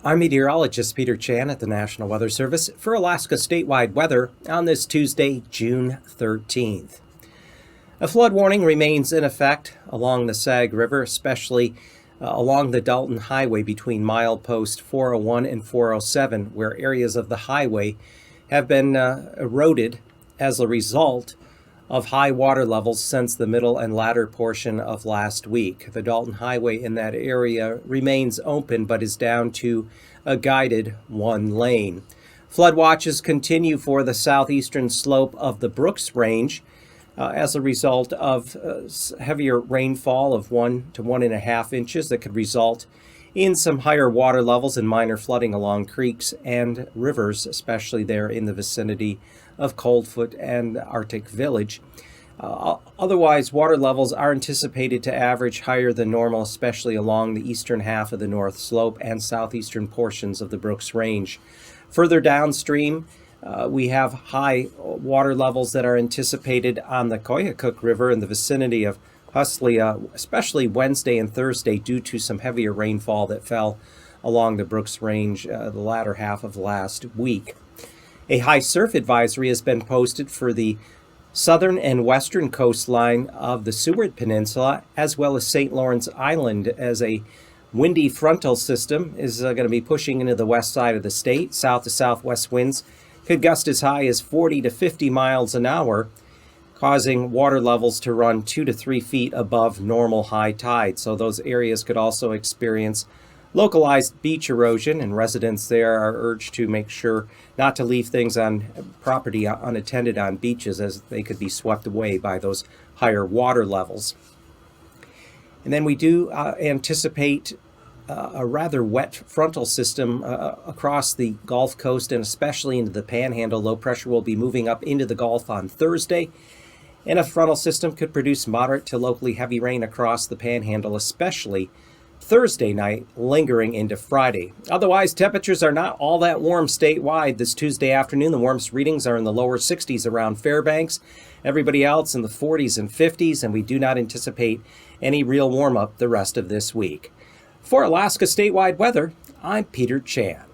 I'm meteorologist Peter Chan at the National Weather Service for Alaska statewide weather on this Tuesday, June 13th. A flood warning remains in effect along the Sag River, especially along the Dalton Highway between milepost 401 and 407, where areas of the highway have been eroded as a result of high water levels since the middle and latter portion of last week. The Dalton Highway in that area remains open but is down to a guided one lane. Flood watches continue for the southeastern slope of the Brooks Range as a result of heavier rainfall of 1 to 1.5 inches that could result in some higher water levels and minor flooding along creeks and rivers, especially there in the vicinity of Coldfoot and Arctic Village. Otherwise, water levels are anticipated to average higher than normal, especially along the eastern half of the North Slope and southeastern portions of the Brooks Range. Further downstream, we have high water levels that are anticipated on the Koyukuk River in the vicinity of Huslia, especially Wednesday and Thursday, due to some heavier rainfall that fell along the Brooks Range the latter half of last week. A high surf advisory has been posted for the southern and western coastline of the Seward Peninsula, as well as St. Lawrence Island, as a windy frontal system is going to be pushing into the west side of the state. South to southwest winds could gust as high as 40 to 50 miles an hour, causing water levels to run 2 to 3 feet above normal high tide. So those areas could also experience localized beach erosion, and residents there are urged to make sure not to leave things on property unattended on beaches, as they could be swept away by those higher water levels. And then we do anticipate a rather wet frontal system across the Gulf Coast and especially into the Panhandle. Low pressure will be moving up into the Gulf on Thursday, and a frontal system could produce moderate to locally heavy rain across the Panhandle, especially Thursday night, lingering into Friday. Otherwise, temperatures are not all that warm statewide this Tuesday afternoon. The warmest readings are in the lower 60s around Fairbanks. Everybody else in the 40s and 50s, and we do not anticipate any real warm-up the rest of this week. For Alaska statewide weather, I'm Peter Chan.